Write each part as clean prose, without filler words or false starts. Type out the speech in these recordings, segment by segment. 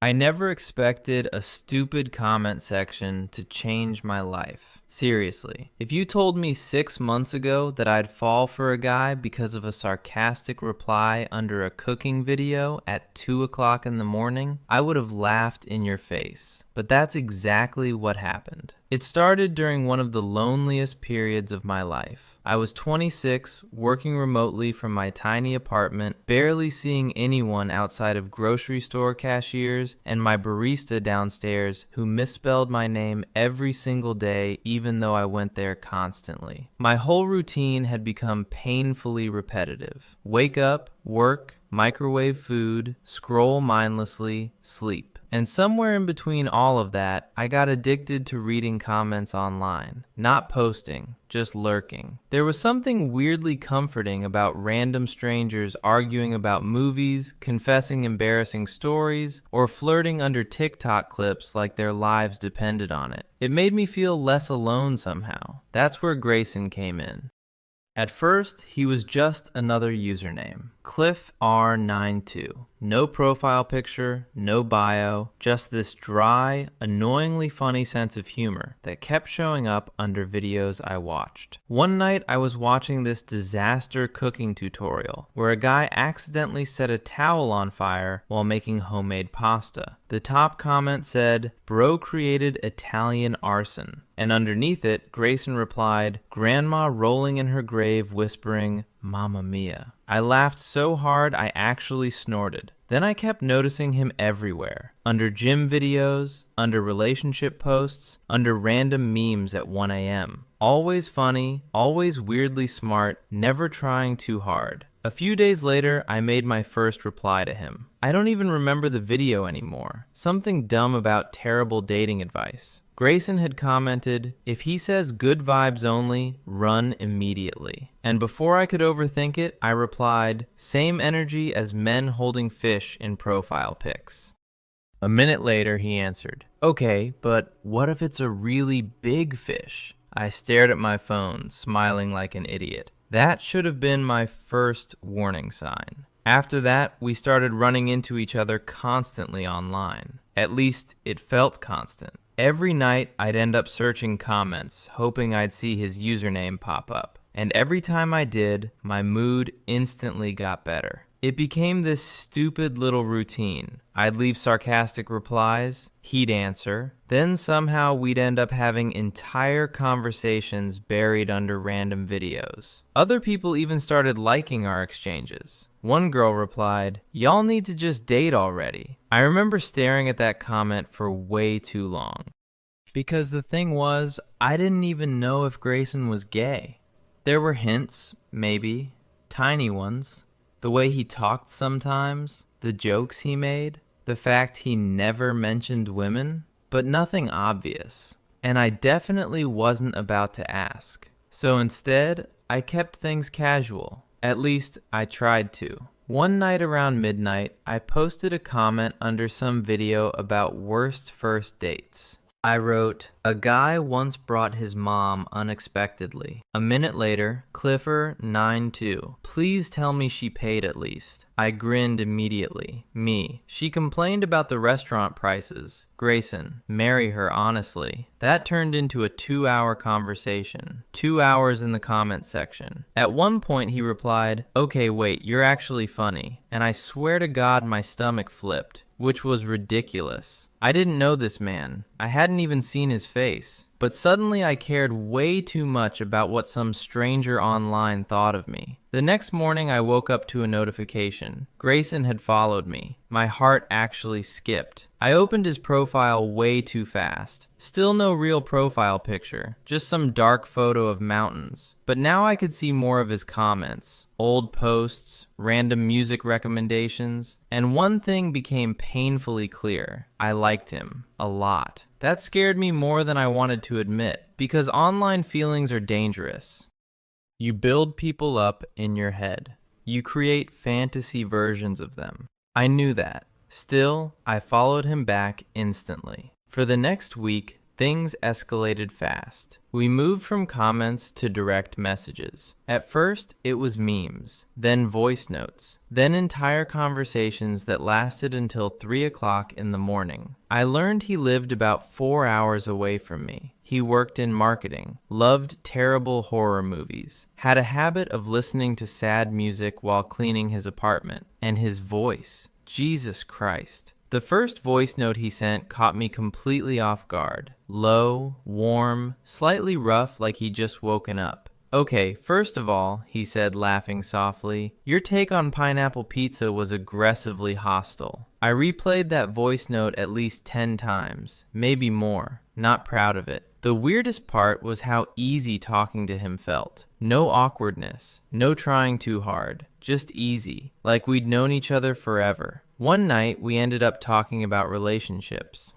I never expected a stupid comment section to change my life. Seriously, if you told me 6 months ago that I'd fall for a guy because of a sarcastic reply under a cooking video at 2 o'clock in the morning, I would have laughed in your face. But that's exactly what happened. It started during one of the loneliest periods of my life. I was 26, working remotely from my tiny apartment, barely seeing anyone outside of grocery store cashiers and my barista downstairs who misspelled my name every single day even though I went there constantly. My whole routine had become painfully repetitive. Wake up, work, microwave food, scroll mindlessly, sleep. And somewhere in between all of that, I got addicted to reading comments online. Not posting, just lurking. There was something weirdly comforting about random strangers arguing about movies, confessing embarrassing stories, or flirting under TikTok clips like their lives depended on it. It made me feel less alone somehow. That's where Grayson came in. At first, he was just another username, CliffR92. No profile picture, no bio, just this dry, annoyingly funny sense of humor that kept showing up under videos I watched. One night, I was watching this disaster cooking tutorial where a guy accidentally set a towel on fire while making homemade pasta. The top comment said, "Bro created Italian arson." And underneath it, Grayson replied, "Grandma rolling in her grave whispering, 'Mamma Mia.'" I laughed so hard I actually snorted. Then I kept noticing him everywhere. Under gym videos, under relationship posts, under random memes at 1 a.m. Always funny, always weirdly smart, never trying too hard. A few days later, I made my first reply to him. I don't even remember the video anymore. Something dumb about terrible dating advice. Grayson had commented, "If he says good vibes only, run immediately." And before I could overthink it, I replied, "Same energy as men holding fish in profile pics." A minute later, he answered, "Okay, but what if it's a really big fish?" I stared at my phone, smiling like an idiot. That should have been my first warning sign. After that, we started running into each other constantly online. At least, it felt constant. Every night, I'd end up searching comments, hoping I'd see his username pop up. And every time I did, my mood instantly got better. It became this stupid little routine. I'd leave sarcastic replies, he'd answer, then somehow we'd end up having entire conversations buried under random videos. Other people even started liking our exchanges. One girl replied, "Y'all need to just date already." I remember staring at that comment for way too long. Because the thing was, I didn't even know if Grayson was gay. There were hints, maybe, tiny ones. The way he talked sometimes, the jokes he made, the fact he never mentioned women, but nothing obvious. And I definitely wasn't about to ask. So instead, I kept things casual. At least, I tried to. One night around midnight, I posted a comment under some video about worst first dates. I wrote, "A guy once brought his mom unexpectedly." A minute later, Cliffer92, "Please tell me she paid at least." I grinned immediately. Me. "She complained about the restaurant prices." Grayson, "Marry her honestly." That turned into a 2-hour conversation. 2 hours in the comment section. At one point he replied, "Okay, wait, you're actually funny." And I swear to God my stomach flipped, which was ridiculous. I didn't know this man. I hadn't even seen his face. But suddenly I cared way too much about what some stranger online thought of me. The next morning I woke up to a notification. Grayson had followed me. My heart actually skipped. I opened his profile way too fast. Still no real profile picture, just some dark photo of mountains. But now I could see more of his comments, old posts, random music recommendations, and one thing became painfully clear. I liked him a lot. That scared me more than I wanted to admit, because online feelings are dangerous. You build people up in your head. You create fantasy versions of them. I knew that. Still, I followed him back instantly. For the next week, things escalated fast. We moved from comments to direct messages. At first, it was memes, then voice notes, then entire conversations that lasted until 3 o'clock in the morning. I learned he lived about 4 hours away from me. He worked in marketing, loved terrible horror movies, had a habit of listening to sad music while cleaning his apartment, and his voice, Jesus Christ. The first voice note he sent caught me completely off guard. Low, warm, slightly rough like he'd just woken up. Okay, first of all, he said, laughing softly, your take on pineapple pizza was aggressively hostile. I replayed that voice note at least 10 times, maybe more, not proud of it. The weirdest part was how easy talking to him felt. No awkwardness, no trying too hard, just easy, like we'd known each other forever. One night, we ended up talking about relationships.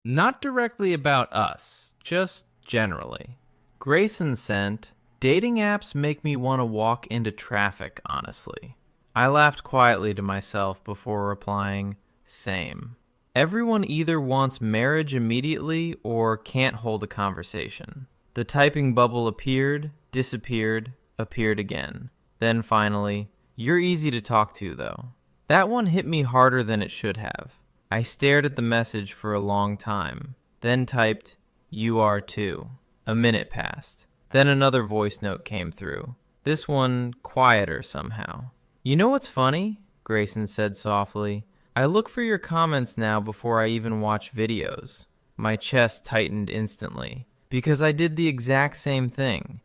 Not directly about us, just generally. Grayson sent, dating apps make me want to walk into traffic, honestly. I laughed quietly to myself before replying, same. Everyone either wants marriage immediately or can't hold a conversation. The typing bubble appeared, disappeared, appeared again. Then finally, you're easy to talk to though. That one hit me harder than it should have. I stared at the message for a long time, then typed, you are too. A minute passed. Then another voice note came through. This one quieter somehow. You know what's funny? Grayson said softly. I look for your comments now before I even watch videos. My chest tightened instantly, because I did the exact same thing.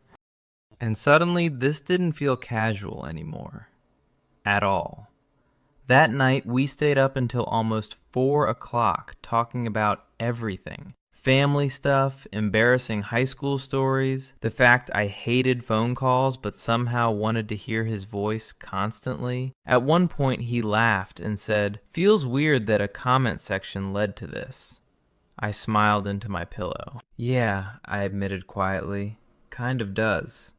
And suddenly this didn't feel casual anymore. At all. That night, we stayed up until almost 4 o'clock talking about everything. Family stuff, embarrassing high school stories, the fact I hated phone calls but somehow wanted to hear his voice constantly. At one point, he laughed and said, feels weird that a comment section led to this. I smiled into my pillow. Yeah, I admitted quietly. Kind of does.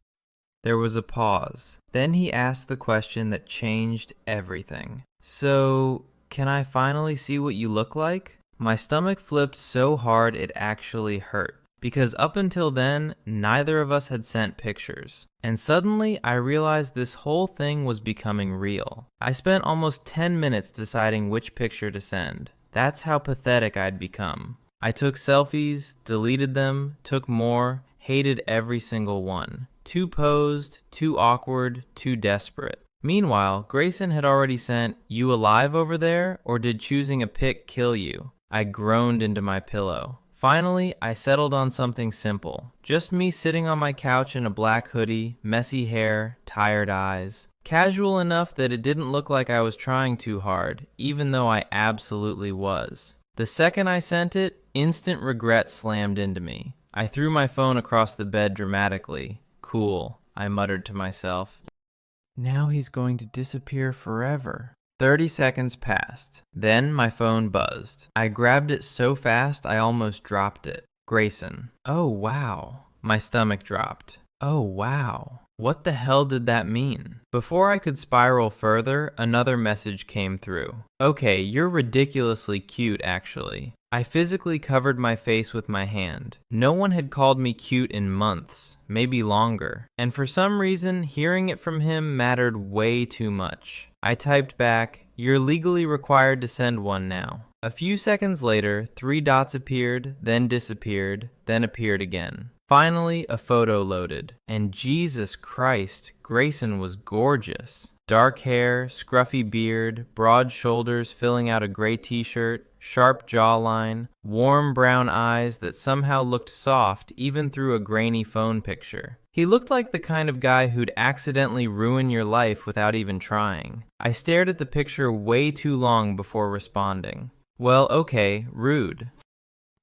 There was a pause. Then he asked the question that changed everything. So, can I finally see what you look like? My stomach flipped so hard it actually hurt, because up until then, neither of us had sent pictures. And suddenly, I realized this whole thing was becoming real. I spent almost 10 minutes deciding which picture to send. That's how pathetic I'd become. I took selfies, deleted them, took more, hated every single one. Too posed, too awkward, too desperate. Meanwhile, Grayson had already sent, you alive over there, or did choosing a pic kill you? I groaned into my pillow. Finally, I settled on something simple. Just me sitting on my couch in a black hoodie, messy hair, tired eyes. Casual enough that it didn't look like I was trying too hard, even though I absolutely was. The second I sent it, instant regret slammed into me. I threw my phone across the bed dramatically. Cool, I muttered to myself. Now he's going to disappear forever. 30 seconds passed. Then my phone buzzed. I grabbed it so fast I almost dropped it. Grayson. Oh, wow. My stomach dropped. Oh, wow. What the hell did that mean? Before I could spiral further, another message came through. Okay, you're ridiculously cute, actually. I physically covered my face with my hand. No one had called me cute in months, maybe longer. And for some reason, hearing it from him mattered way too much. I typed back, you're legally required to send one now. A few seconds later, 3 dots appeared, then disappeared, then appeared again. Finally, a photo loaded. And Jesus Christ, Grayson was gorgeous. Dark hair, scruffy beard, broad shoulders filling out a gray t-shirt, sharp jawline, warm brown eyes that somehow looked soft even through a grainy phone picture. He looked like the kind of guy who'd accidentally ruin your life without even trying. I stared at the picture way too long before responding. Well, okay, rude.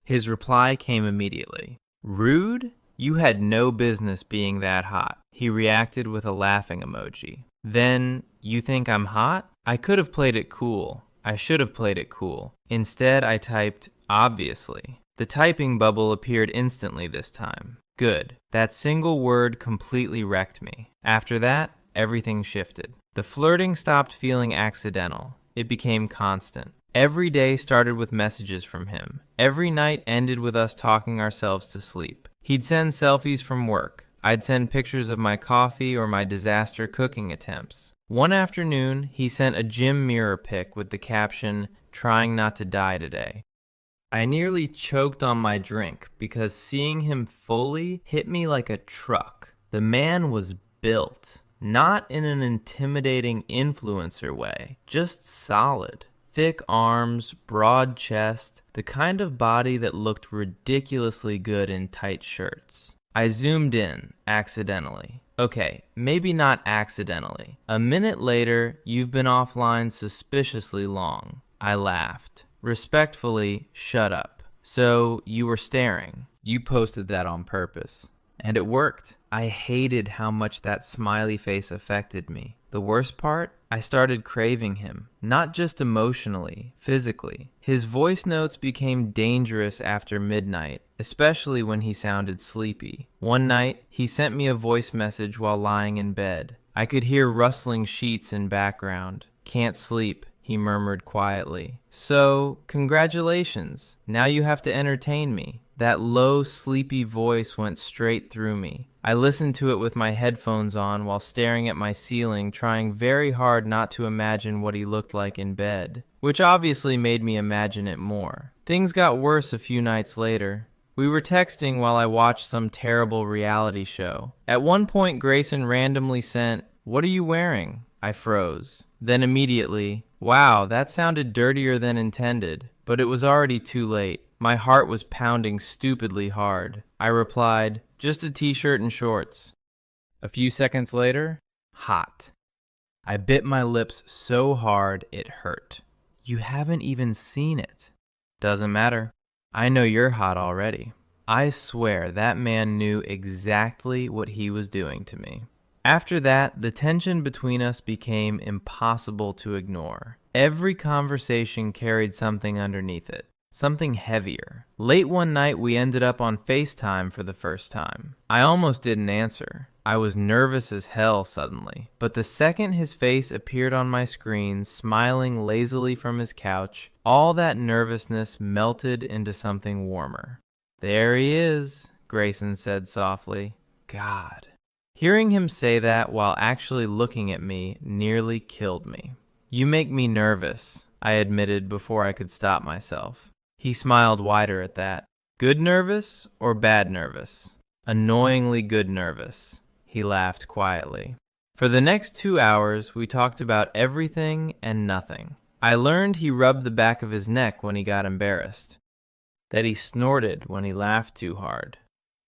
His reply came immediately. Rude? You had no business being that hot. He reacted with a laughing emoji. Then, you think I'm hot? I could have played it cool. I should have played it cool. Instead, I typed, obviously. The typing bubble appeared instantly this time. Good. That single word completely wrecked me. After that, everything shifted. The flirting stopped feeling accidental. It became constant. Every day started with messages from him. Every night ended with us talking ourselves to sleep. He'd send selfies from work. I'd send pictures of my coffee or my disaster cooking attempts. One afternoon, he sent a gym mirror pic with the caption, "Trying not to die today." I nearly choked on my drink because seeing him fully hit me like a truck. The man was built, not in an intimidating influencer way, just solid. Thick arms, broad chest, the kind of body that looked ridiculously good in tight shirts. I zoomed in, accidentally. Okay, maybe not accidentally. A minute later, you've been offline suspiciously long. I laughed. Respectfully, shut up. So, you were staring. You posted that on purpose. And it worked. I hated how much that smiley face affected me. The worst part? I started craving him. Not just emotionally, physically. His voice notes became dangerous after midnight, especially when he sounded sleepy. One night, he sent me a voice message while lying in bed. I could hear rustling sheets in background. "Can't sleep," he murmured quietly. "So, congratulations. Now you have to entertain me." That low, sleepy voice went straight through me. I listened to it with my headphones on while staring at my ceiling, trying very hard not to imagine what he looked like in bed, which obviously made me imagine it more. Things got worse a few nights later. We were texting while I watched some terrible reality show. At one point, Grayson randomly sent, "What are you wearing?" I froze. Then immediately, "Wow, that sounded dirtier than intended." But it was already too late. My heart was pounding stupidly hard. I replied, "Just a t-shirt and shorts." A few seconds later, hot. I bit my lips so hard it hurt. "You haven't even seen it." "Doesn't matter. I know you're hot already." I swear that man knew exactly what he was doing to me. After that, the tension between us became impossible to ignore. Every conversation carried something underneath it. Something heavier. Late one night, we ended up on FaceTime for the first time. I almost didn't answer. I was nervous as hell suddenly. But the second his face appeared on my screen, smiling lazily from his couch, all that nervousness melted into something warmer. "There he is," Grayson said softly. God. Hearing him say that while actually looking at me nearly killed me. "You make me nervous," I admitted before I could stop myself. He smiled wider at that. "Good nervous or bad nervous?" "Annoyingly good nervous." He laughed quietly. For the next 2 hours, we talked about everything and nothing. I learned he rubbed the back of his neck when he got embarrassed. That he snorted when he laughed too hard.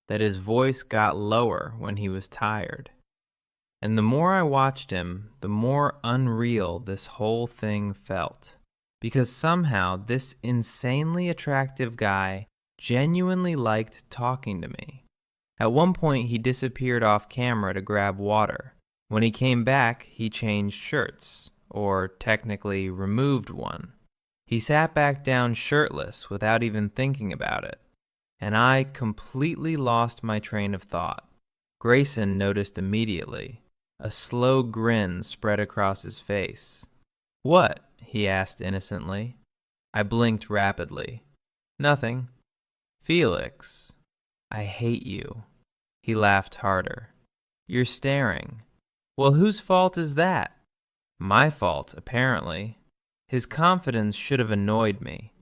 That his voice got lower when he was tired. And the more I watched him, the more unreal this whole thing felt. Because somehow this insanely attractive guy genuinely liked talking to me. At one point, he disappeared off camera to grab water. When he came back, he changed shirts, or technically removed one. He sat back down shirtless without even thinking about it. And I completely lost my train of thought. Grayson noticed immediately. A slow grin spread across his face. "What?" he asked innocently. I blinked rapidly. "Nothing." "Felix, I hate you." He laughed harder. "You're staring." "Well, whose fault is that?" My fault, apparently. His confidence should have annoyed me.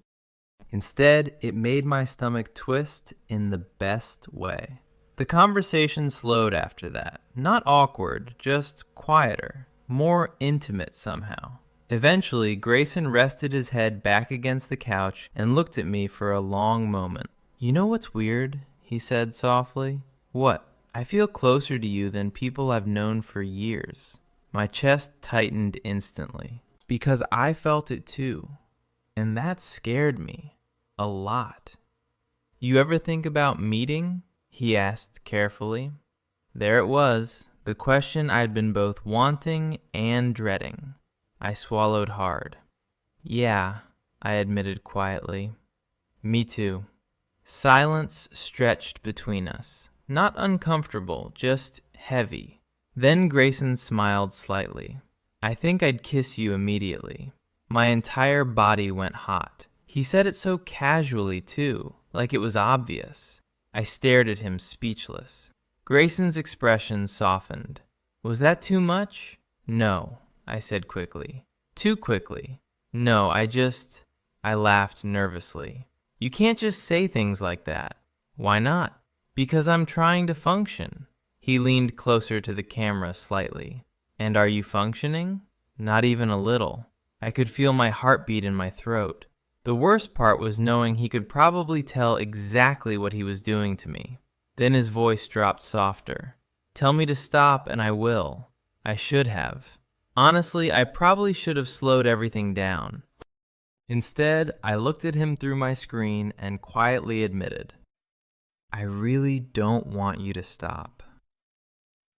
Instead, it made my stomach twist in the best way. The conversation slowed after that. Not awkward, just quieter, more intimate somehow. Eventually, Grayson rested his head back against the couch and looked at me for a long moment. "You know what's weird?" he said softly. "What?" "I feel closer to you than people I've known for years." My chest tightened instantly. Because I felt it too. And that scared me. A lot. "You ever think about meeting?" he asked carefully. There it was, the question I'd been both wanting and dreading. I swallowed hard. "Yeah," I admitted quietly. "Me too." Silence stretched between us. Not uncomfortable, just heavy. Then Grayson smiled slightly. "I think I'd kiss you immediately." My entire body went hot. He said it so casually, too, like it was obvious. I stared at him, speechless. Grayson's expression softened. Was that too much? No, I said quickly. Too quickly. No, I laughed nervously. You can't just say things like that. Why not? Because I'm trying to function. He leaned closer to the camera slightly. And are you functioning? Not even a little. I could feel my heartbeat in my throat. The worst part was knowing he could probably tell exactly what he was doing to me. Then his voice dropped softer. Tell me to stop and I will. I should have. Honestly, I probably should have slowed everything down. Instead, I looked at him through my screen and quietly admitted, I really don't want you to stop.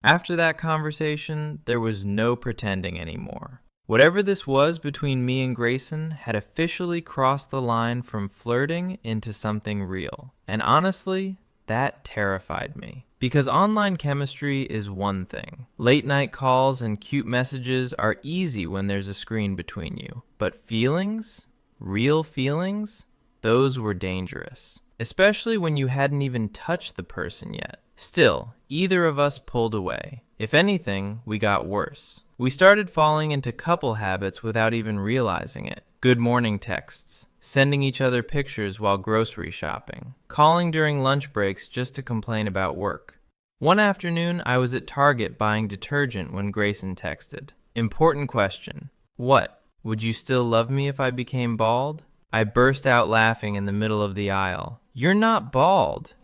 After that conversation, there was no pretending anymore. Whatever this was between me and Grayson had officially crossed the line from flirting into something real. And honestly, that terrified me. Because online chemistry is one thing. Late night calls and cute messages are easy when there's a screen between you. But feelings? Real feelings? Those were dangerous. Especially when you hadn't even touched the person yet. Still, either of us pulled away. If anything, we got worse. We started falling into couple habits without even realizing it. Good morning texts, sending each other pictures while grocery shopping, calling during lunch breaks just to complain about work. One afternoon, I was at Target buying detergent when Grayson texted. Important question. What? Would you still love me if I became bald? I burst out laughing in the middle of the aisle. You're not bald.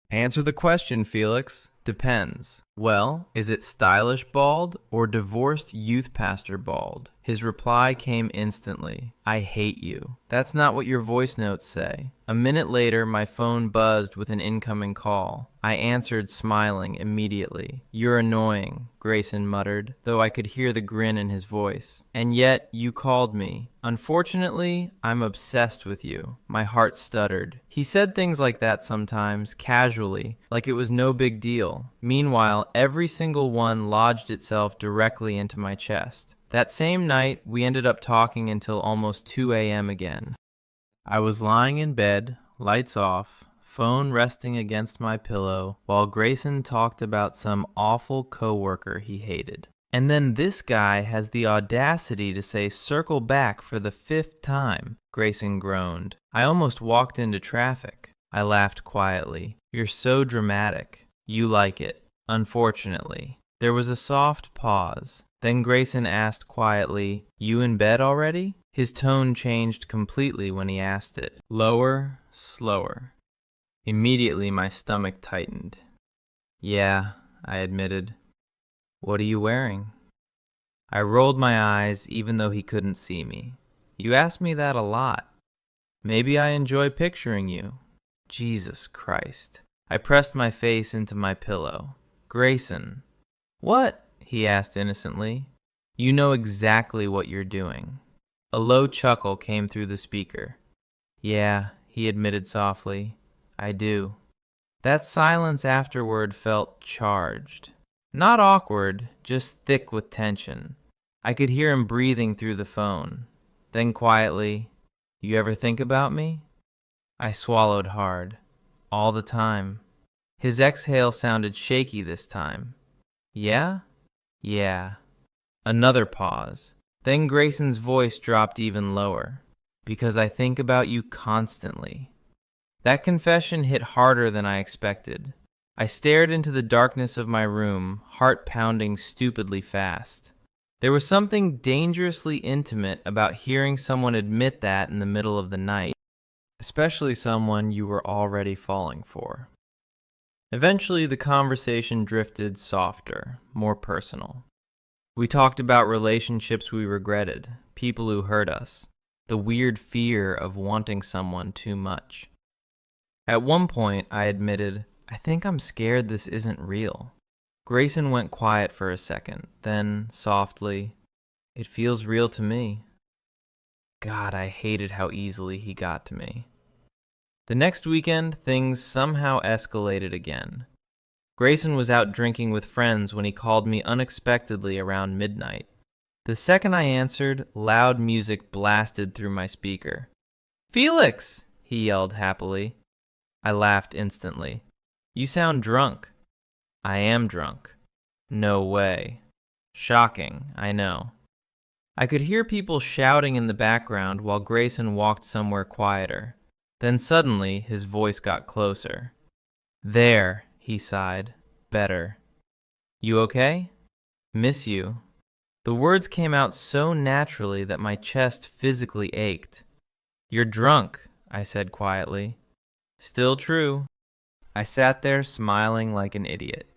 Answer the question, Felix. Depends. Well, is it stylish bald or divorced youth pastor bald? His reply came instantly. I hate you. That's not what your voice notes say. A minute later, my phone buzzed with an incoming call. I answered, smiling immediately. You're annoying, Grayson muttered, though I could hear the grin in his voice. And yet, you called me. Unfortunately, I'm obsessed with you. My heart stuttered. He said things like that sometimes, casually, like it was no big deal. Meanwhile, every single one lodged itself directly into my chest. That same night, we ended up talking until almost 2 a.m. again. I was lying in bed, lights off, phone resting against my pillow, while Grayson talked about some awful coworker he hated. And then this guy has the audacity to say circle back for the 5th time, Grayson groaned. I almost walked into traffic. I laughed quietly. You're so dramatic. You like it. Unfortunately. There was a soft pause. Then Grayson asked quietly, You in bed already? His tone changed completely when he asked it. Lower, slower. Immediately my stomach tightened. Yeah, I admitted. What are you wearing? I rolled my eyes even though he couldn't see me. You ask me that a lot. Maybe I enjoy picturing you. Jesus Christ. I pressed my face into my pillow. Grayson. What? He asked innocently. You know exactly what you're doing. A low chuckle came through the speaker. Yeah, he admitted softly. I do. That silence afterward felt charged. Not awkward, just thick with tension. I could hear him breathing through the phone. Then quietly, You ever think about me? I swallowed hard. All the time. His exhale sounded shaky this time. Yeah? Yeah. Another pause. Then Grayson's voice dropped even lower. Because I think about you constantly. That confession hit harder than I expected. I stared into the darkness of my room, heart pounding stupidly fast. There was something dangerously intimate about hearing someone admit that in the middle of the night, especially someone you were already falling for. Eventually, the conversation drifted softer, more personal. We talked about relationships we regretted, people who hurt us, the weird fear of wanting someone too much. At one point, I admitted, I think I'm scared this isn't real. Grayson went quiet for a second, then, softly, It feels real to me. God, I hated how easily he got to me. The next weekend, things somehow escalated again. Grayson was out drinking with friends when he called me unexpectedly around midnight. The second I answered, loud music blasted through my speaker. "Felix!" he yelled happily. I laughed instantly. "You sound drunk." "I am drunk." "No way." Shocking, I know. I could hear people shouting in the background while Grayson walked somewhere quieter. Then suddenly, his voice got closer. "There," he sighed. "Better." "You okay?" "Miss you." The words came out so naturally that my chest physically ached. "You're drunk," I said quietly. "Still true." I sat there smiling like an idiot.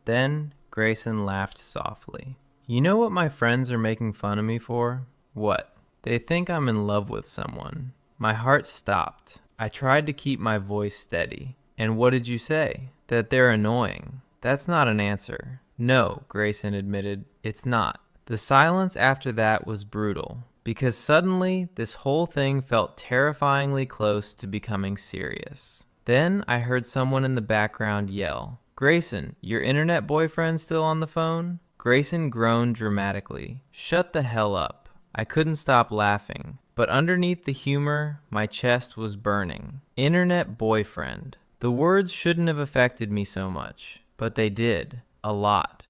Then Grayson laughed softly. "You know what my friends are making fun of me for?" "What?" "They think I'm in love with someone." My heart stopped. I tried to keep my voice steady. "And what did you say?" "That they're annoying." "That's not an answer." "No," Grayson admitted, "it's not." The silence after that was brutal, because suddenly this whole thing felt terrifyingly close to becoming serious. Then I heard someone in the background yell, "Grayson, your internet boyfriend still on the phone?" Grayson groaned dramatically. "Shut the hell up." I couldn't stop laughing, but underneath the humor, my chest was burning. Internet boyfriend. The words shouldn't have affected me so much, but they did. A lot.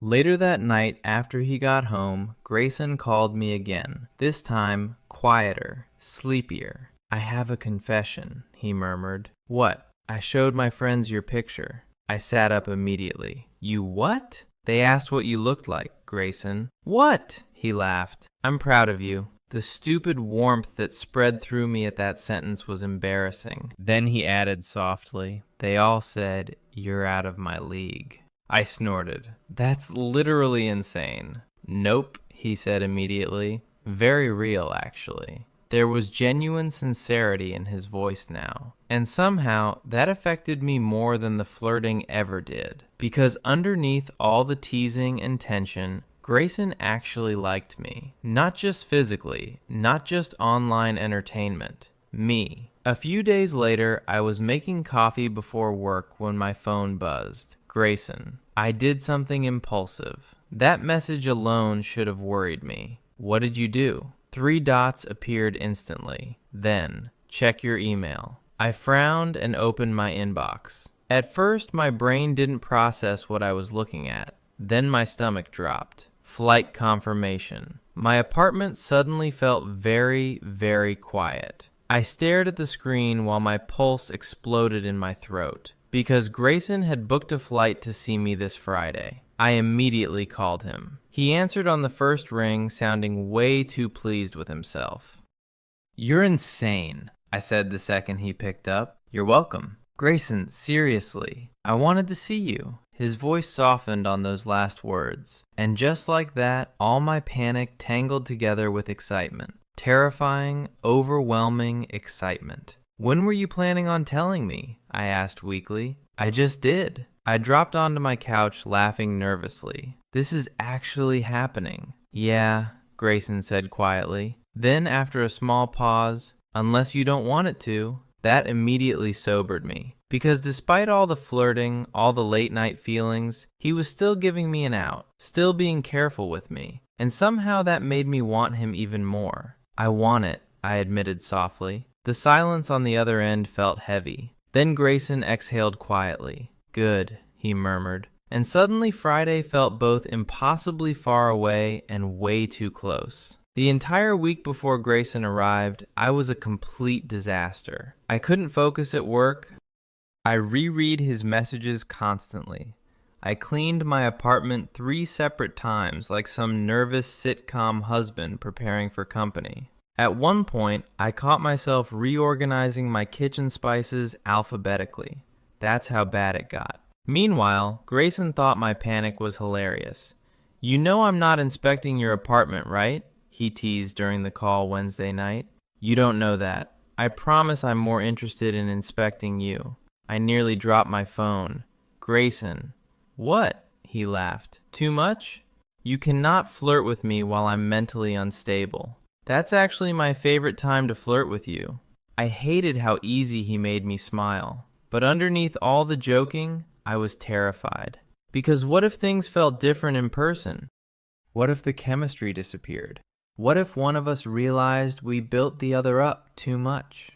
Later that night, after he got home, Grayson called me again, this time quieter, sleepier. "I have a confession," he murmured. "What?" "I showed my friends your picture." I sat up immediately. "You what?" "They asked what you looked like, Grayson." "What?" He laughed. "I'm proud of you." The stupid warmth that spread through me at that sentence was embarrassing. Then he added softly, "They all said, 'You're out of my league.'" I snorted. "That's literally insane." "Nope," he said immediately. "Very real, actually." There was genuine sincerity in his voice now. And somehow, that affected me more than the flirting ever did. Because underneath all the teasing and tension, Grayson actually liked me. Not just physically, not just online entertainment. Me. A few days later, I was making coffee before work when my phone buzzed. Grayson. I did something impulsive. That message alone should have worried me. "What did you do?" 3 dots appeared instantly. Then, "Check your email." I frowned and opened my inbox. At first, my brain didn't process what I was looking at. Then my stomach dropped. Flight confirmation. My apartment suddenly felt very, very quiet. I stared at the screen while my pulse exploded in my throat. Because Grayson had booked a flight to see me this Friday. I immediately called him. He answered on the first ring, sounding way too pleased with himself. "You're insane," I said the second he picked up. "You're welcome." "Grayson, seriously, I wanted to see you." His voice softened on those last words. And just like that, all my panic tangled together with excitement. Terrifying, overwhelming excitement. "When were you planning on telling me?" I asked weakly. "I just did." I dropped onto my couch, laughing nervously. "This is actually happening." "Yeah," Grayson said quietly. Then, after a small pause, "Unless you don't want it to." That immediately sobered me. Because despite all the flirting, all the late-night feelings, he was still giving me an out, still being careful with me. And somehow that made me want him even more. "I want it," I admitted softly. The silence on the other end felt heavy. Then Grayson exhaled quietly. "Good," he murmured. And suddenly Friday felt both impossibly far away and way too close. The entire week before Grayson arrived, I was a complete disaster. I couldn't focus at work. I reread his messages constantly. I cleaned my apartment 3 separate times like some nervous sitcom husband preparing for company. At one point, I caught myself reorganizing my kitchen spices alphabetically. That's how bad it got. Meanwhile, Grayson thought my panic was hilarious. "You know I'm not inspecting your apartment, right?" he teased during the call Wednesday night. "You don't know that. I promise I'm more interested in inspecting you." I nearly dropped my phone. "Grayson." "What?" he laughed. "Too much?" "You cannot flirt with me while I'm mentally unstable." "That's actually my favorite time to flirt with you." I hated how easy he made me smile. But underneath all the joking, I was terrified. Because what if things felt different in person? What if the chemistry disappeared? What if one of us realized we built the other up too much?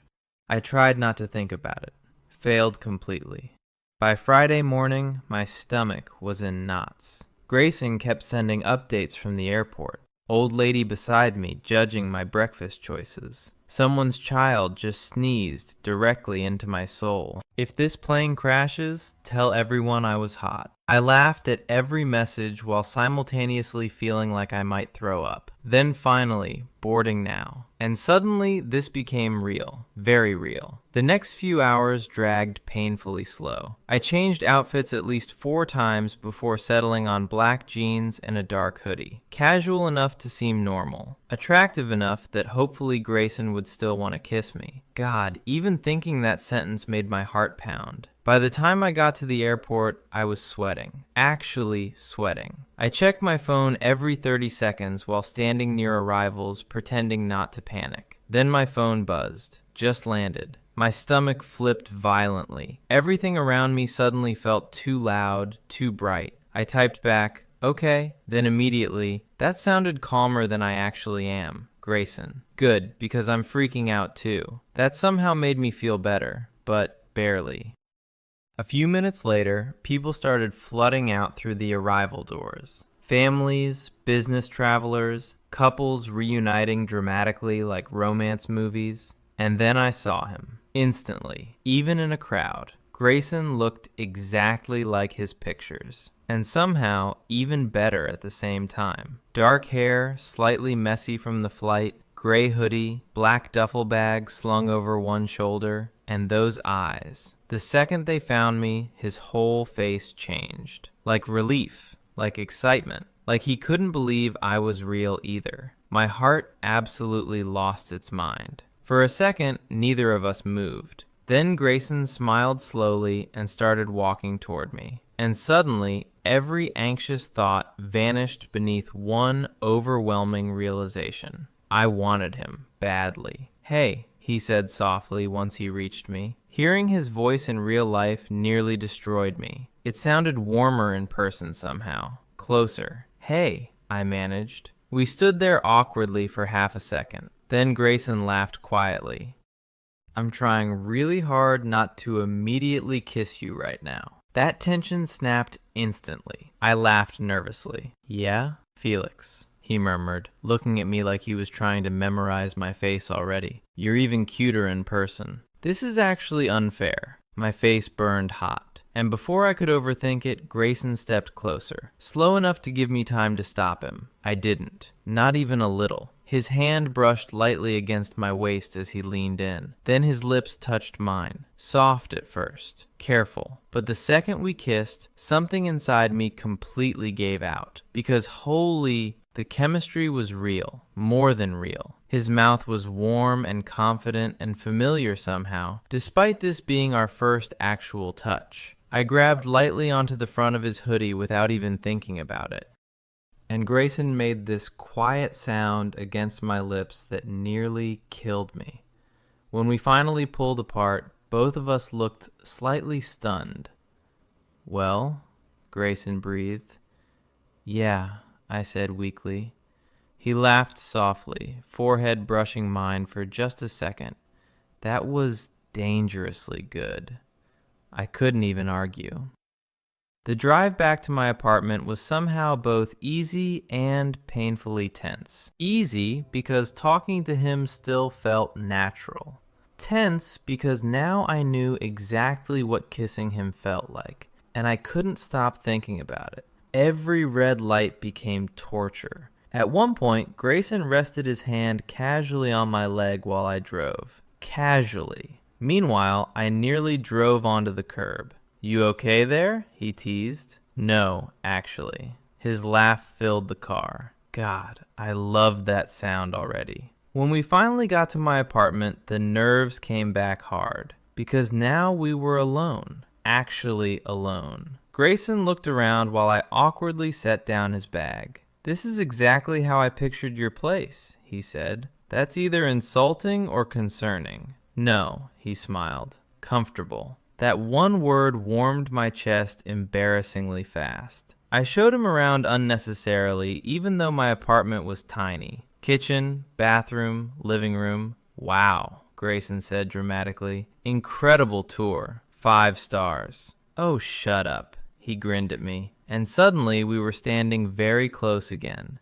I tried not to think about it. Failed completely. By Friday morning, my stomach was in knots. Grayson kept sending updates from the airport. Old lady beside me judging my breakfast choices. Someone's child just sneezed directly into my soul. If this plane crashes, tell everyone I was hot. I laughed at every message while simultaneously feeling like I might throw up. Then finally, boarding now. And suddenly, this became real. Very real. The next few hours dragged painfully slow. I changed outfits at least 4 times before settling on black jeans and a dark hoodie. Casual enough to seem normal. Attractive enough that hopefully Grayson would still want to kiss me. God, even thinking that sentence made my heart pound. By the time I got to the airport, I was sweating. Actually sweating. I checked my phone every 30 seconds while standing near arrivals, pretending not to panic. Then my phone buzzed. Just landed. My stomach flipped violently. Everything around me suddenly felt too loud, too bright. I typed back, "Okay," then immediately, "That sounded calmer than I actually am. Grayson." Good, because I'm freaking out too. That somehow made me feel better, but barely. A few minutes later, people started flooding out through the arrival doors. Families, business travelers, couples reuniting dramatically like romance movies. And then I saw him. Instantly, even in a crowd. Grayson looked exactly like his pictures. And somehow, even better at the same time. Dark hair, slightly messy from the flight, gray hoodie, black duffel bag slung over one shoulder, and those eyes. The second they found me, his whole face changed. Like relief, like excitement, like he couldn't believe I was real either. My heart absolutely lost its mind. For a second, neither of us moved. Then Grayson smiled slowly and started walking toward me. And suddenly, every anxious thought vanished beneath one overwhelming realization. I wanted him badly. "Hey," he said softly once he reached me. Hearing his voice in real life nearly destroyed me. It sounded warmer in person somehow. Closer. "Hey," I managed. We stood there awkwardly for half a second. Then Grayson laughed quietly. "I'm trying really hard not to immediately kiss you right now." That tension snapped instantly. I laughed nervously. "Yeah, Felix," he murmured, looking at me like he was trying to memorize my face already. "You're even cuter in person." This is actually unfair. My face burned hot. And before I could overthink it, Grayson stepped closer. Slow enough to give me time to stop him. I didn't. Not even a little. His hand brushed lightly against my waist as he leaned in. Then his lips touched mine. Soft at first. Careful. But the second we kissed, something inside me completely gave out. Because holy, the chemistry was real. More than real. His mouth was warm and confident and familiar somehow, despite this being our first actual touch. I grabbed lightly onto the front of his hoodie without even thinking about it. And Grayson made this quiet sound against my lips that nearly killed me. When we finally pulled apart, both of us looked slightly stunned. "Well?" Grayson breathed. "Yeah," I said weakly. He laughed softly, forehead brushing mine for just a second. That was dangerously good. I couldn't even argue. The drive back to my apartment was somehow both easy and painfully tense. Easy because talking to him still felt natural. Tense because now I knew exactly what kissing him felt like, and I couldn't stop thinking about it. Every red light became torture. At one point, Grayson rested his hand casually on my leg while I drove. Casually. Meanwhile, I nearly drove onto the curb. "You okay there?" he teased. "No, actually." His laugh filled the car. God, I loved that sound already. When we finally got to my apartment, the nerves came back hard. Because now we were alone. Actually alone. Grayson looked around while I awkwardly set down his bag. "This is exactly how I pictured your place," he said. "That's either insulting or concerning." "No," he smiled. "Comfortable." That one word warmed my chest embarrassingly fast. I showed him around unnecessarily, even though my apartment was tiny. Kitchen, bathroom, living room. Wow, Grayson said dramatically. Incredible tour. 5 stars. Oh, shut up. He grinned at me. And suddenly we were standing very close again.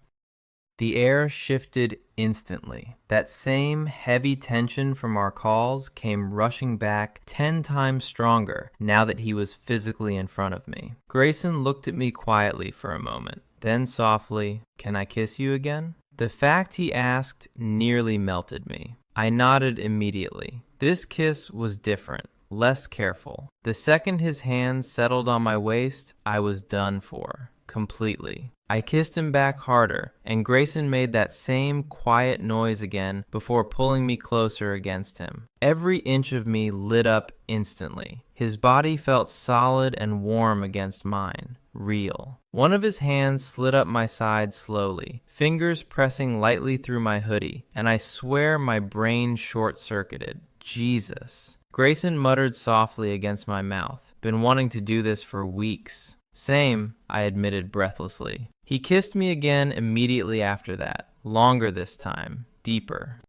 The air shifted instantly. That same heavy tension from our calls came rushing back 10 times stronger now that he was physically in front of me. Grayson looked at me quietly for a moment. Then softly, "Can I kiss you again?" The fact he asked nearly melted me. I nodded immediately. This kiss was different, less careful. The second his hands settled on my waist, I was done for. Completely. I kissed him back harder, and Grayson made that same quiet noise again before pulling me closer against him. Every inch of me lit up instantly. His body felt solid and warm against mine. Real. One of his hands slid up my side slowly, fingers pressing lightly through my hoodie, and I swear my brain short-circuited. Jesus. Grayson muttered softly against my mouth. Been wanting to do this for weeks. Same, I admitted breathlessly. He kissed me again immediately after that. Longer this time. Deeper.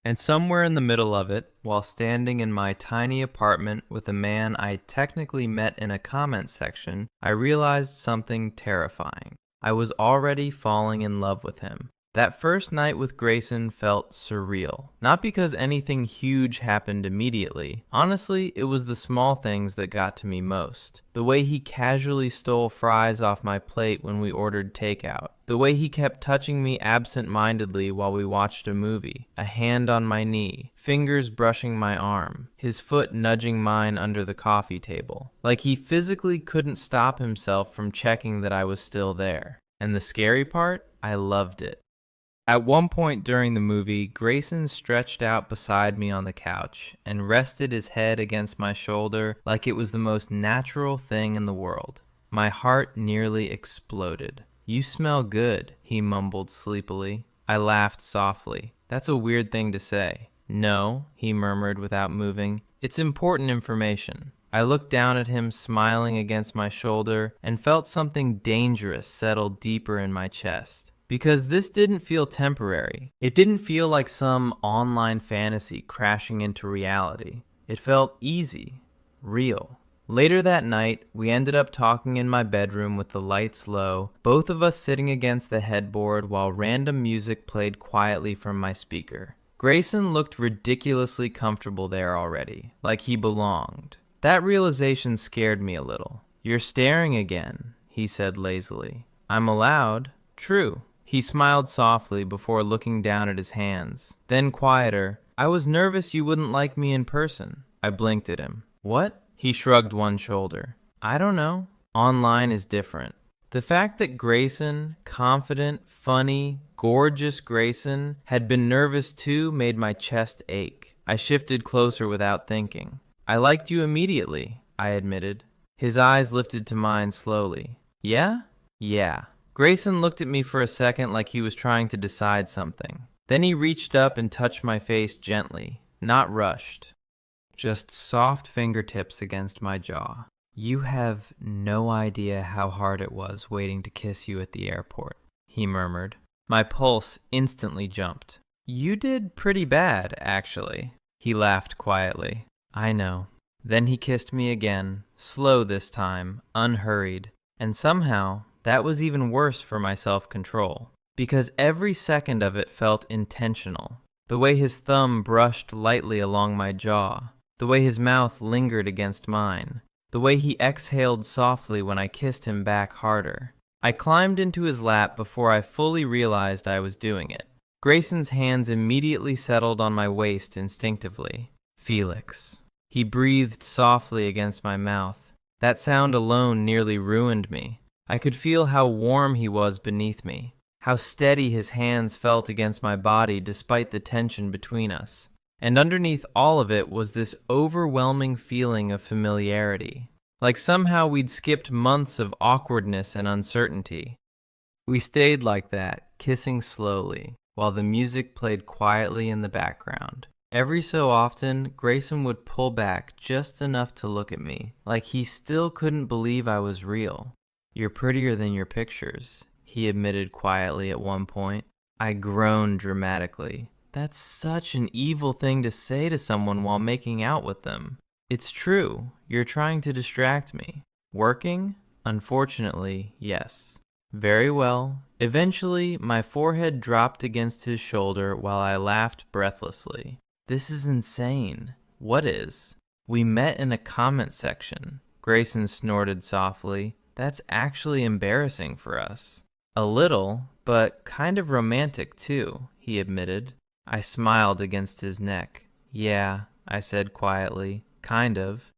And somewhere in the middle of it, while standing in my tiny apartment with a man I technically met in a comment section, I realized something terrifying. I was already falling in love with him. That first night with Grayson felt surreal. Not because anything huge happened immediately. Honestly, it was the small things that got to me most. The way he casually stole fries off my plate when we ordered takeout. The way he kept touching me absent-mindedly while we watched a movie. A hand on my knee. Fingers brushing my arm. His foot nudging mine under the coffee table. Like he physically couldn't stop himself from checking that I was still there. And the scary part? I loved it. At one point during the movie, Grayson stretched out beside me on the couch and rested his head against my shoulder like it was the most natural thing in the world. My heart nearly exploded. "You smell good," he mumbled sleepily. I laughed softly. "That's a weird thing to say." "No," he murmured without moving. "It's important information." I looked down at him, smiling against my shoulder, and felt something dangerous settle deeper in my chest. Because this didn't feel temporary. It didn't feel like some online fantasy crashing into reality. It felt easy, real. Later that night, we ended up talking in my bedroom with the lights low, both of us sitting against the headboard while random music played quietly from my speaker. Grayson looked ridiculously comfortable there already, like he belonged. That realization scared me a little. "You're staring again," he said lazily. "I'm allowed." "True." He smiled softly before looking down at his hands. Then quieter, "I was nervous you wouldn't like me in person." I blinked at him. "What?" He shrugged one shoulder. "I don't know. Online is different." The fact that Grayson, confident, funny, gorgeous Grayson, had been nervous too made my chest ache. I shifted closer without thinking. "I liked you immediately," I admitted. His eyes lifted to mine slowly. "Yeah?" "Yeah." Grayson looked at me for a second like he was trying to decide something. Then he reached up and touched my face gently, not rushed. Just soft fingertips against my jaw. "You have no idea how hard it was waiting to kiss you at the airport," he murmured. My pulse instantly jumped. "You did pretty bad, actually." He laughed quietly. "I know." Then he kissed me again, slow this time, unhurried, and somehow that was even worse for my self-control, because every second of it felt intentional. The way his thumb brushed lightly along my jaw, the way his mouth lingered against mine, the way he exhaled softly when I kissed him back harder. I climbed into his lap before I fully realized I was doing it. Grayson's hands immediately settled on my waist instinctively. "Felix." He breathed softly against my mouth. That sound alone nearly ruined me. I could feel how warm he was beneath me, how steady his hands felt against my body despite the tension between us. And underneath all of it was this overwhelming feeling of familiarity, like somehow we'd skipped months of awkwardness and uncertainty. We stayed like that, kissing slowly, while the music played quietly in the background. Every so often, Grayson would pull back just enough to look at me, like he still couldn't believe I was real. "You're prettier than your pictures," he admitted quietly at one point. I groaned dramatically. That's such an evil thing to say to someone while making out with them. "It's true. You're trying to distract me." "Working?" "Unfortunately, yes." "Very well." Eventually, my forehead dropped against his shoulder while I laughed breathlessly. "This is insane." "What is?" "We met in a comment section." Grayson snorted softly. "That's actually embarrassing for us." "A little, but kind of romantic too," he admitted. I smiled against his neck. "Yeah," I said quietly, "kind of."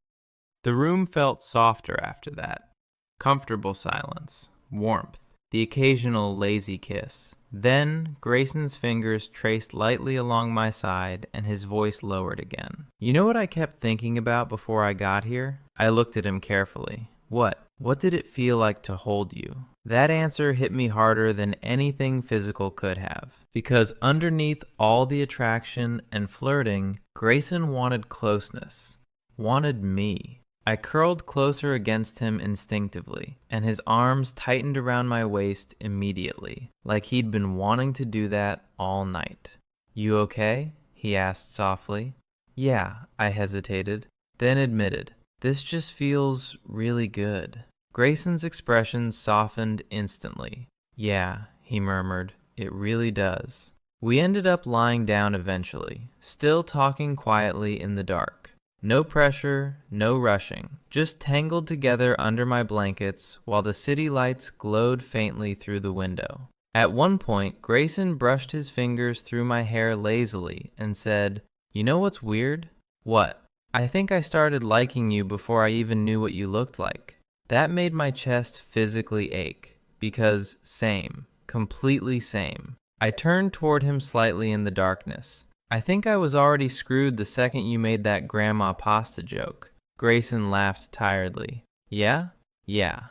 The room felt softer after that. Comfortable silence, warmth, the occasional lazy kiss. Then Grayson's fingers traced lightly along my side and his voice lowered again. "You know what I kept thinking about before I got here?" I looked at him carefully. "What? What did it feel like to hold you?" That answer hit me harder than anything physical could have. Because underneath all the attraction and flirting, Grayson wanted closeness. Wanted me. I curled closer against him instinctively, and his arms tightened around my waist immediately, like he'd been wanting to do that all night. "You okay?" he asked softly. "Yeah," I hesitated, then admitted, "this just feels really good." Grayson's expression softened instantly. "Yeah," he murmured, "it really does." We ended up lying down eventually, still talking quietly in the dark. No pressure, no rushing, just tangled together under my blankets while the city lights glowed faintly through the window. At one point, Grayson brushed his fingers through my hair lazily and said, "You know what's weird?" "What?" "I think I started liking you before I even knew what you looked like." That made my chest physically ache, because same, completely same. I turned toward him slightly in the darkness. "I think I was already screwed the second you made that grandma pasta joke." Grayson laughed tiredly. "Yeah? Yeah."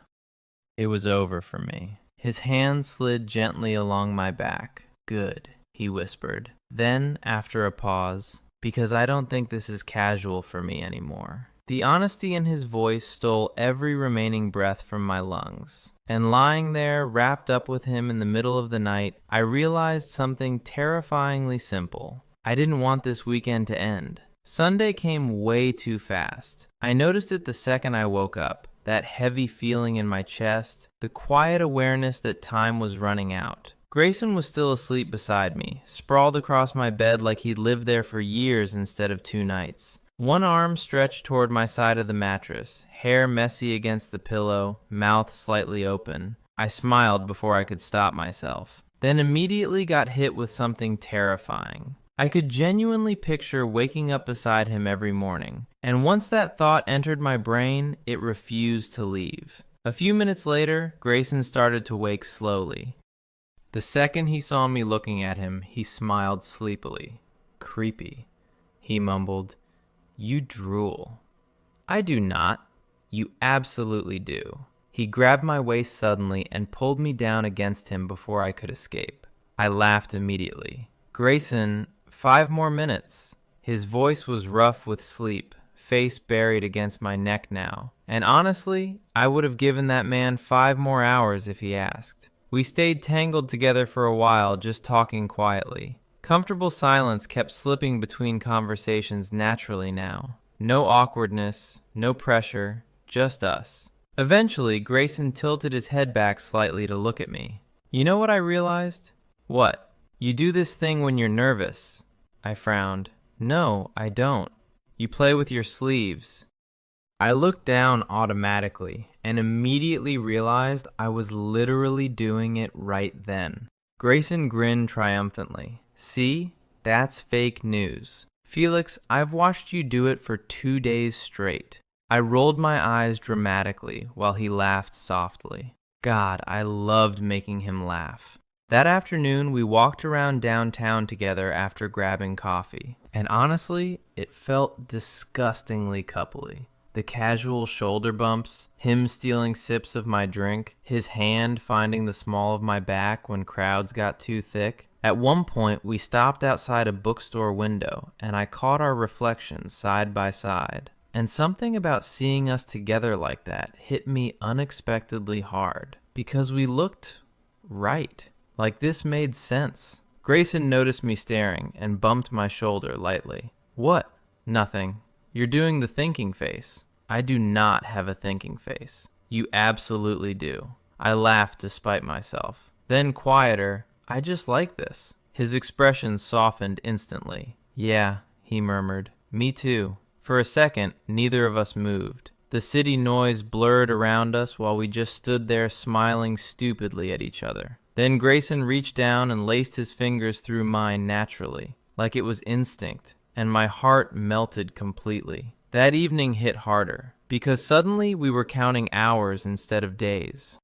It was over for me. His hand slid gently along my back. "Good," he whispered. Then, after a pause, "Because I don't think this is casual for me anymore." The honesty in his voice stole every remaining breath from my lungs. And lying there, wrapped up with him in the middle of the night, I realized something terrifyingly simple. I didn't want this weekend to end. Sunday came way too fast. I noticed it the second I woke up. That heavy feeling in my chest, the quiet awareness that time was running out. Grayson was still asleep beside me, sprawled across my bed like he'd lived there for years instead of 2 nights. One arm stretched toward my side of the mattress, hair messy against the pillow, mouth slightly open. I smiled before I could stop myself, then immediately got hit with something terrifying. I could genuinely picture waking up beside him every morning, and once that thought entered my brain, it refused to leave. A few minutes later, Grayson started to wake slowly. The second he saw me looking at him, he smiled sleepily. "Creepy," he mumbled. "You drool." "I do not." "You absolutely do." He grabbed my waist suddenly and pulled me down against him before I could escape. I laughed immediately. "Grayson, 5 more minutes." His voice was rough with sleep, face buried against my neck now. And honestly, I would have given that man 5 more hours if he asked. We stayed tangled together for a while, just talking quietly. Comfortable silence kept slipping between conversations naturally now. No awkwardness, no pressure, just us. Eventually, Grayson tilted his head back slightly to look at me. "You know what I realized?" "What?" "You do this thing when you're nervous." I frowned. "No, I don't." "You play with your sleeves." I looked down automatically and immediately realized I was literally doing it right then. Grayson grinned triumphantly. "See? That's fake news. Felix, I've watched you do it for 2 days straight." I rolled my eyes dramatically while he laughed softly. God, I loved making him laugh. That afternoon, we walked around downtown together after grabbing coffee. And honestly, it felt disgustingly coupley. The casual shoulder bumps, him stealing sips of my drink, his hand finding the small of my back when crowds got too thick. At one point, we stopped outside a bookstore window, and I caught our reflections side by side. And something about seeing us together like that hit me unexpectedly hard, because we looked right. Like this made sense. Grayson noticed me staring and bumped my shoulder lightly. What? Nothing. You're doing the thinking face. I do not have a thinking face. You absolutely do. I laughed despite myself. Then quieter, I just like this. His expression softened instantly. Yeah, he murmured. Me too. For a second, neither of us moved. The city noise blurred around us while we just stood there smiling stupidly at each other. Then Grayson reached down and laced his fingers through mine naturally, like it was instinct, and my heart melted completely. That evening hit harder, because suddenly we were counting hours instead of days.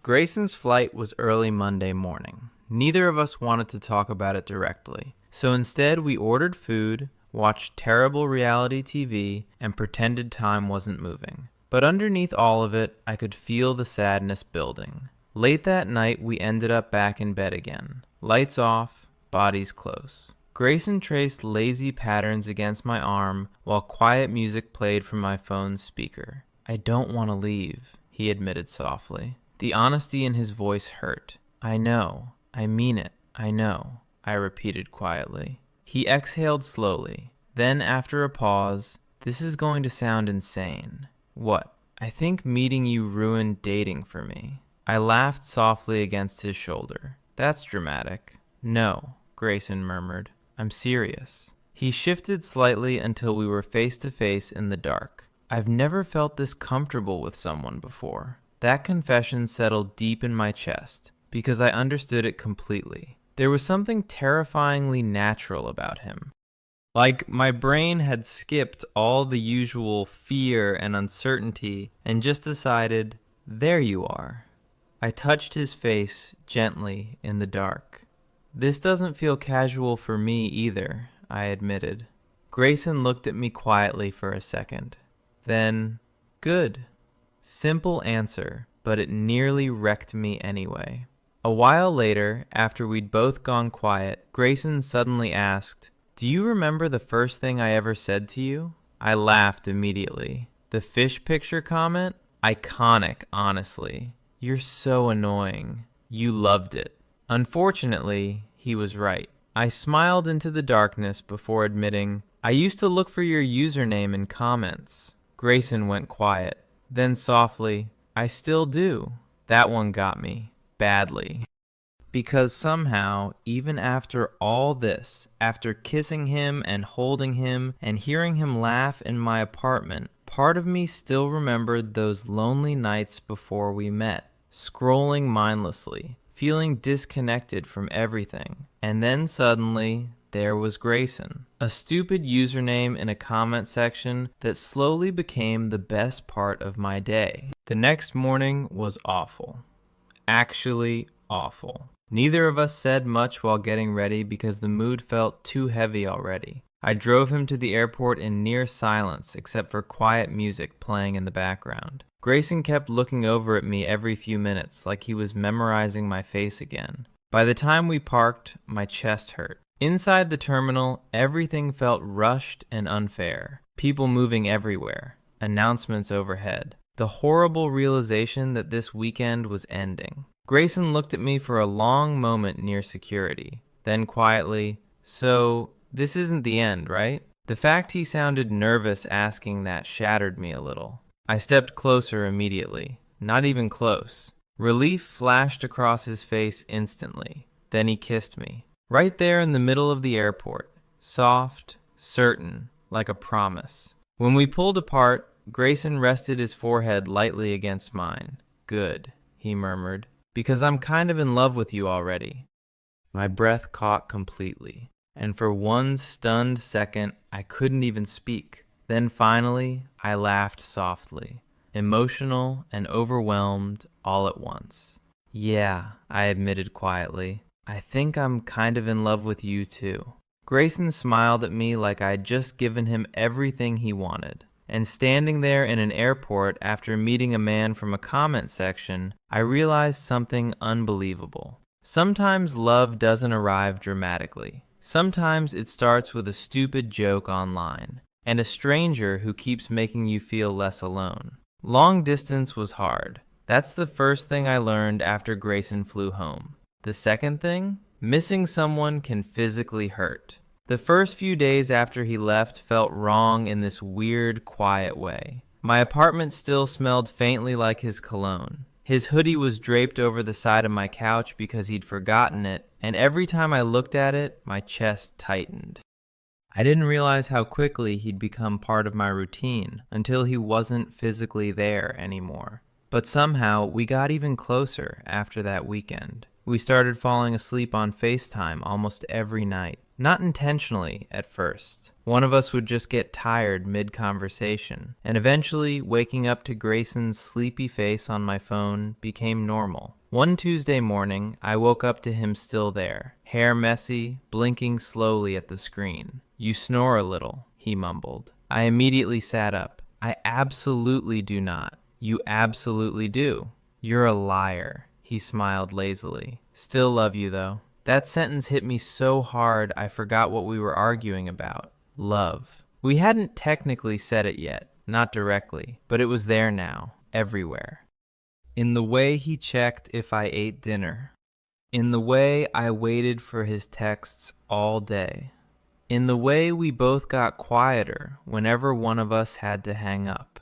Grayson's flight was early Monday morning. Neither of us wanted to talk about it directly, so instead we ordered food, watched terrible reality TV, and pretended time wasn't moving. But underneath all of it, I could feel the sadness building. Late that night, we ended up back in bed again. Lights off, bodies close. Grayson traced lazy patterns against my arm while quiet music played from my phone's speaker. I don't want to leave, he admitted softly. The honesty in his voice hurt. I know. I mean it. I know, I repeated quietly. He exhaled slowly. Then, after a pause, this is going to sound insane. What? I think meeting you ruined dating for me. I laughed softly against his shoulder. That's dramatic. No, Grayson murmured. I'm serious. He shifted slightly until we were face to face in the dark. I've never felt this comfortable with someone before. That confession settled deep in my chest, because I understood it completely. There was something terrifyingly natural about him. Like my brain had skipped all the usual fear and uncertainty and just decided, there you are. I touched his face gently in the dark. This doesn't feel casual for me either, I admitted. Grayson looked at me quietly for a second. Then, good. Simple answer, but it nearly wrecked me anyway. A while later, after we'd both gone quiet, Grayson suddenly asked, do you remember the first thing I ever said to you? I laughed immediately. The fish picture comment? Iconic, honestly. You're so annoying. You loved it. Unfortunately, he was right. I smiled into the darkness before admitting, I used to look for your username in comments. Grayson went quiet. Then softly, I still do. That one got me. Badly. Because somehow, even after all this, after kissing him and holding him and hearing him laugh in my apartment, part of me still remembered those lonely nights before we met, scrolling mindlessly, feeling disconnected from everything. And then suddenly, there was Grayson, a stupid username in a comment section that slowly became the best part of my day. The next morning was awful. Actually awful. Neither of us said much while getting ready because the mood felt too heavy already. I drove him to the airport in near silence except for quiet music playing in the background. Grayson kept looking over at me every few minutes like he was memorizing my face again. By the time we parked, my chest hurt. Inside the terminal, everything felt rushed and unfair. People moving everywhere. Announcements overhead. The horrible realization that this weekend was ending. Grayson looked at me for a long moment near security. Then quietly, so this isn't the end, right? The fact he sounded nervous asking that shattered me a little. I stepped closer immediately. Not even close. Relief flashed across his face instantly. Then he kissed me. Right there in the middle of the airport. Soft, certain, like a promise. When we pulled apart, Grayson rested his forehead lightly against mine. Good, he murmured. Because I'm kind of in love with you already. My breath caught completely, and for one stunned second, I couldn't even speak. Then finally, I laughed softly, emotional and overwhelmed all at once. Yeah, I admitted quietly. I think I'm kind of in love with you too. Grayson smiled at me like I'd just given him everything he wanted. And standing there in an airport after meeting a man from a comment section, I realized something unbelievable. Sometimes love doesn't arrive dramatically. Sometimes it starts with a stupid joke online. and a stranger who keeps making you feel less alone. Long distance was hard. That's the first thing I learned after Grayson flew home. The second thing? Missing someone can physically hurt. The first few days after he left felt wrong in this weird, quiet way. My apartment still smelled faintly like his cologne. His hoodie was draped over the side of my couch because he'd forgotten it, and every time I looked at it, my chest tightened. I didn't realize how quickly he'd become part of my routine until he wasn't physically there anymore. But somehow, we got even closer after that weekend. We started falling asleep on FaceTime almost every night. Not intentionally at first. One of us would just get tired mid-conversation, and eventually waking up to Grayson's sleepy face on my phone became normal. One Tuesday morning, I woke up to him still there, hair messy, blinking slowly at the screen. "You snore a little," he mumbled. I immediately sat up. "I absolutely do not." "You absolutely do." "You're a liar," he smiled lazily. "Still love you though." That sentence hit me so hard I forgot what we were arguing about. Love. We hadn't technically said it yet, not directly, but it was there now, everywhere. In the way he checked if I ate dinner. In the way I waited for his texts all day. In the way we both got quieter whenever one of us had to hang up.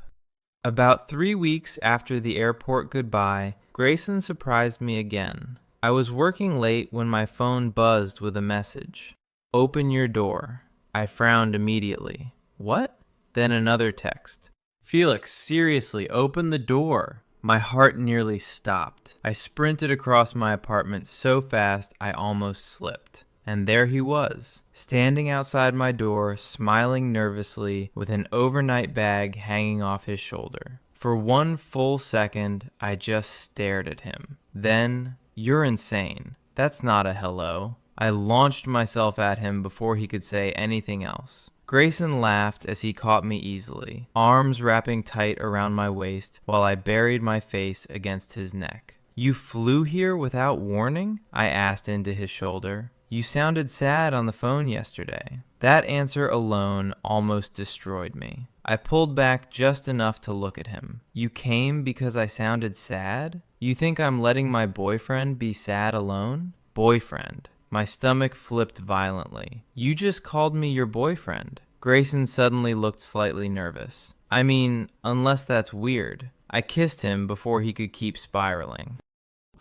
About 3 weeks after the airport goodbye, Grayson surprised me again. I was working late when my phone buzzed with a message. "Open your door." I frowned immediately. "What?" Then another text. "Felix, seriously, open the door." My heart nearly stopped. I sprinted across my apartment so fast I almost slipped. And there he was, standing outside my door, smiling nervously with an overnight bag hanging off his shoulder. For one full second, I just stared at him. Then, "You're insane. That's not a hello." I launched myself at him before he could say anything else. Grayson laughed as he caught me easily, arms wrapping tight around my waist while I buried my face against his neck. "You flew here without warning?" I asked into his shoulder. "You sounded sad on the phone yesterday." That answer alone almost destroyed me. I pulled back just enough to look at him. "You came because I sounded sad? You think I'm letting my boyfriend be sad alone?" Boyfriend. My stomach flipped violently. "You just called me your boyfriend." Grayson suddenly looked slightly nervous. "I mean, unless that's weird." I kissed him before he could keep spiraling.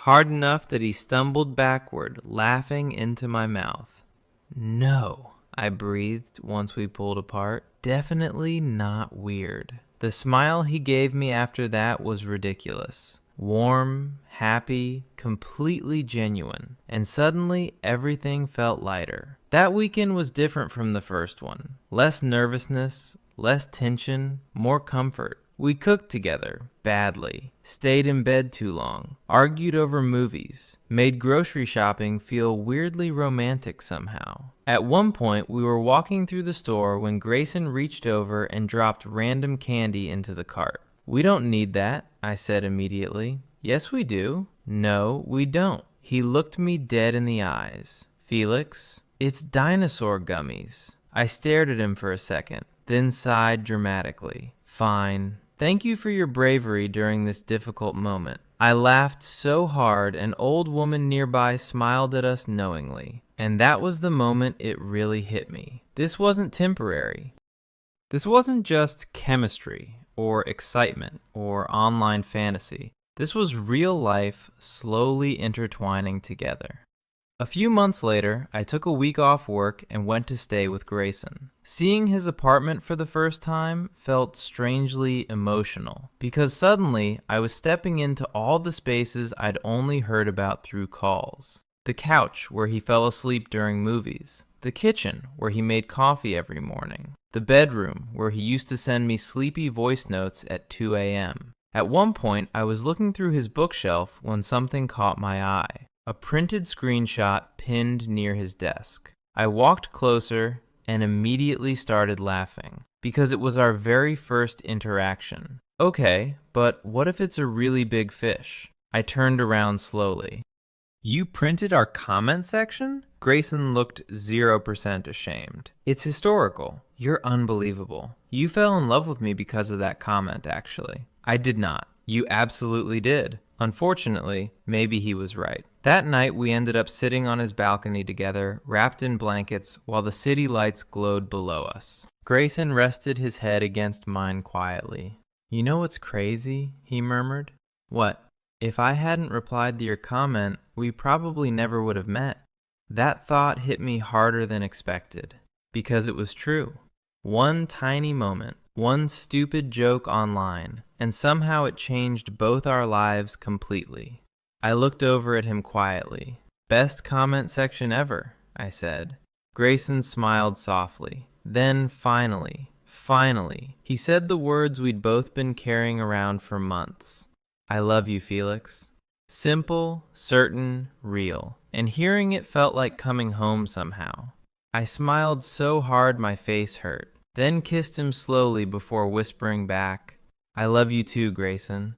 Hard enough that he stumbled backward, laughing into my mouth. "No," I breathed once we pulled apart. "Definitely not weird." The smile he gave me after that was ridiculous. Warm, happy, completely genuine. And suddenly, everything felt lighter. That weekend was different from the first one. Less nervousness, less tension, more comfort. We cooked together, badly, stayed in bed too long, argued over movies, made grocery shopping feel weirdly romantic somehow. At one point, we were walking through the store when Grayson reached over and dropped random candy into the cart. "We don't need that," I said immediately. "Yes, we do." "No, we don't." He looked me dead in the eyes. "Felix, it's dinosaur gummies." I stared at him for a second, then sighed dramatically. "Fine. Thank you for your bravery during this difficult moment." I laughed so hard an old woman nearby smiled at us knowingly. And that was the moment it really hit me. This wasn't temporary. This wasn't just chemistry or excitement or online fantasy. This was real life slowly intertwining together. A few months later, I took a week off work and went to stay with Grayson. Seeing his apartment for the first time felt strangely emotional, because suddenly I was stepping into all the spaces I'd only heard about through calls. The couch where he fell asleep during movies. The kitchen where he made coffee every morning. The bedroom where he used to send me sleepy voice notes at 2 a.m. At one point, I was looking through his bookshelf when something caught my eye. A printed screenshot pinned near his desk. I walked closer and immediately started laughing, because it was our very first interaction. Okay, but what if it's a really big fish? I turned around slowly. You printed our comment section? Grayson looked 0% ashamed. It's historical. You're unbelievable. You fell in love with me because of that comment, actually. I did not. You absolutely did. Unfortunately, maybe he was right. That night, we ended up sitting on his balcony together, wrapped in blankets, while the city lights glowed below us. Grayson rested his head against mine quietly. You know what's crazy? He murmured. What? If I hadn't replied to your comment, we probably never would have met. That thought hit me harder than expected, because it was true. One tiny moment, one stupid joke online, and somehow it changed both our lives completely. I looked over at him quietly. Best comment section ever, I said. Grayson smiled softly. Then finally, he said the words we'd both been carrying around for months. I love you, Felix. Simple, certain, real. And hearing it felt like coming home somehow. I smiled so hard my face hurt, then kissed him slowly before whispering back, I love you too, Grayson.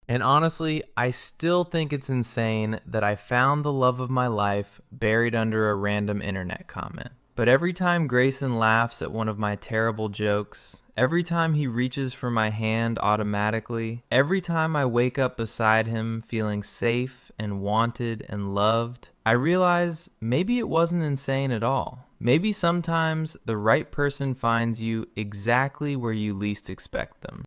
And honestly, I still think it's insane that I found the love of my life buried under a random internet comment. But every time Grayson laughs at one of my terrible jokes, every time he reaches for my hand automatically, every time I wake up beside him feeling safe and wanted and loved, I realize maybe it wasn't insane at all. Maybe sometimes the right person finds you exactly where you least expect them.